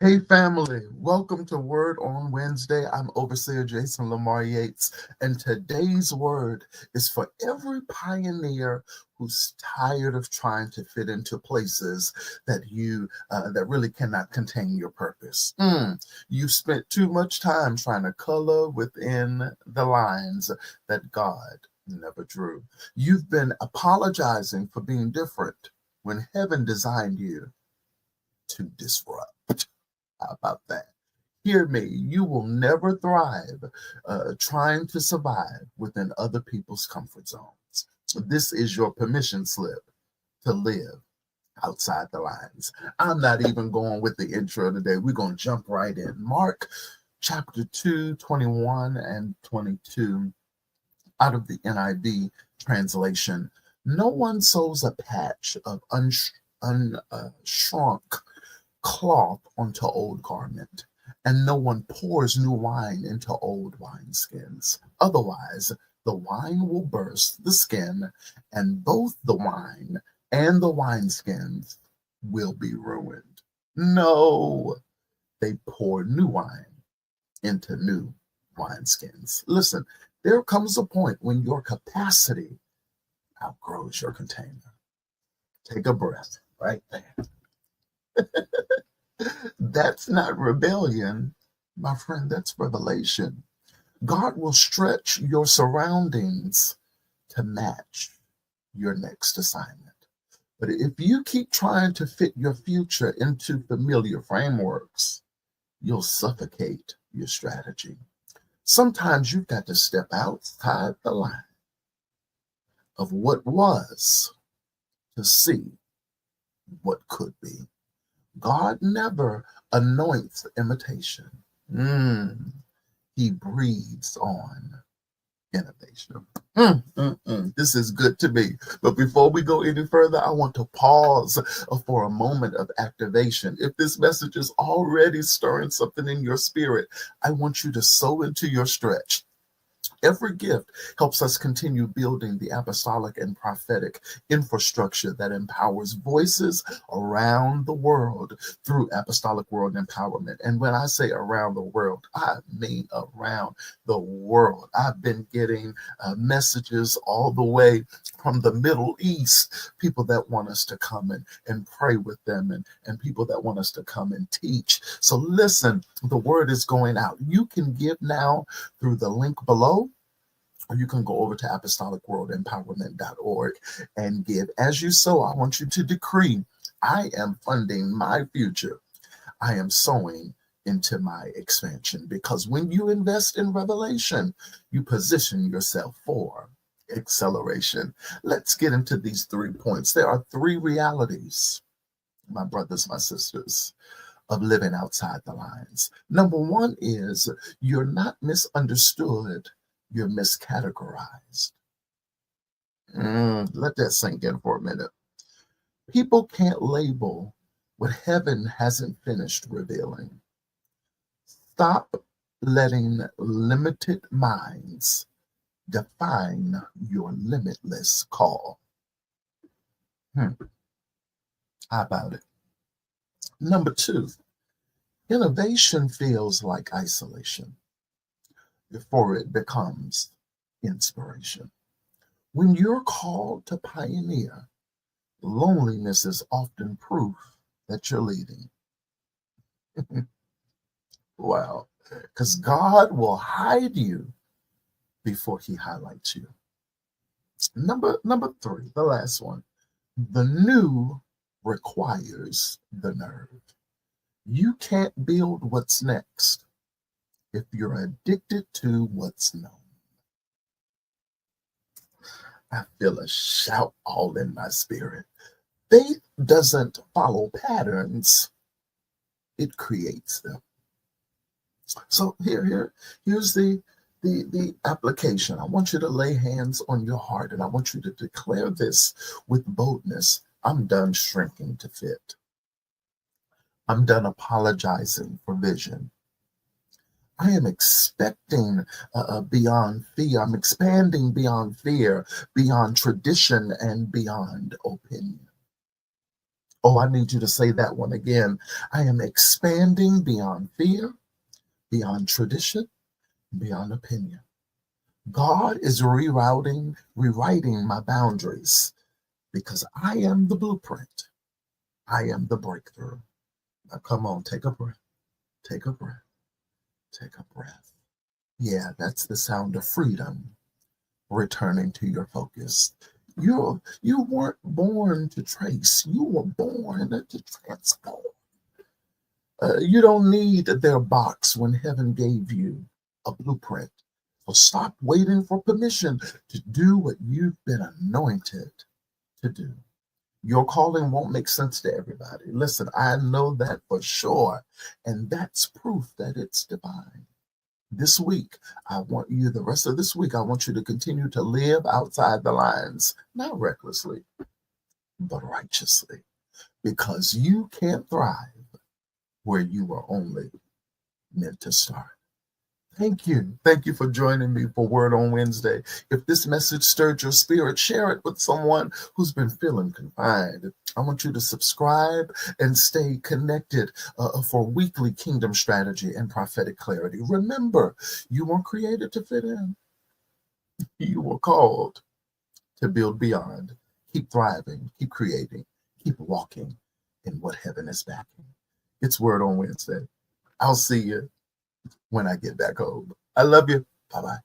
Hey family, welcome to Word on Wednesday. I'm Overseer Jason La Mar Yates, and today's word is for every pioneer who's tired of trying to fit into places that really cannot contain your purpose. You've spent too much time trying to color within the lines that God never drew. You've been apologizing for being different when heaven designed you to disrupt. How about that? Hear me, you will never thrive trying to survive within other people's comfort zones. This is your permission slip to live outside the lines. I'm not even going with the intro today. We're going to jump right in. Mark chapter 2, 21 and 22 out of the NIV translation. No one sews a patch of unshrunk cloth onto old garment, and no one pours new wine into old wineskins. Otherwise, the wine will burst the skin, and both the wine and the wineskins will be ruined. No, they pour new wine into new wineskins. Listen, there comes a point when your capacity outgrows your container. Take a breath right there. That's not rebellion, my friend, that's revelation. God will stretch your surroundings to match your next assignment. But if you keep trying to fit your future into familiar frameworks, you'll suffocate your strategy. Sometimes you've got to step outside the line of what was to see what could be. God never anoints imitation. He breathes on innovation. This is good to me. But before we go any further, I want to pause for a moment of activation. If this message is already stirring something in your spirit, I want you to sow into your stretch. Every gift helps us continue building the apostolic and prophetic infrastructure that empowers voices around the world through apostolic world empowerment. And when I say around the world, I mean around the world. I've been getting messages all the way from the Middle East, people that want us to come and pray with them, and people that want us to come and teach. So listen, the word is going out. You can give now through the link below, or you can go over to apostolicworldempowerment.org and give. As you sow, I want you to decree, I am funding my future. I am sowing into my expansion, because when you invest in revelation, you position yourself for acceleration. Let's get into these 3 points. There are 3 realities, my brothers, my sisters, of living outside the lines. Number 1 is you're not misunderstood, you're miscategorized. Let that sink in for a minute. People can't label what heaven hasn't finished revealing. Stop letting limited minds define your limitless call. How about it? Number 2, innovation feels like isolation before it becomes inspiration. When you're called to pioneer, loneliness is often proof that you're leading. Wow. Because God will hide you before he highlights you. Number 3, the last one. The new requires the nerve. You can't build what's next if you're addicted to what's known. I feel a shout all in my spirit. Faith doesn't follow patterns, it creates them. So here's the application. I want you to lay hands on your heart, and I want you to declare this with boldness. I'm done shrinking to fit. I'm done apologizing for vision. I am expecting beyond fear. I'm expanding beyond fear, beyond tradition, and beyond opinion. Oh, I need you to say that one again. I am expanding beyond fear, beyond tradition, beyond opinion. God is rewriting my boundaries because I am the blueprint. I am the breakthrough. Now, come on, take a breath, take a breath, take a breath. Yeah, that's the sound of freedom returning to your focus. You weren't born to trace, you were born to transform. You don't need their box when heaven gave you a blueprint. So stop waiting for permission to do what you've been anointed to do. Your calling won't make sense to everybody. Listen, I know that for sure. And that's proof that it's divine. This week, the rest of this week, I want you to continue to live outside the lines, not recklessly, but righteously, because you can't thrive where you were only meant to start. Thank you. Thank you for joining me for Word on Wednesday. If this message stirred your spirit, share it with someone who's been feeling confined. I want you to subscribe and stay connected for weekly kingdom strategy and prophetic clarity. Remember, you weren't created to fit in. You were called to build beyond. Keep thriving, keep creating, keep walking in what heaven is backing. It's Word on Wednesday. I'll see you when I get back home. I love you. Bye-bye.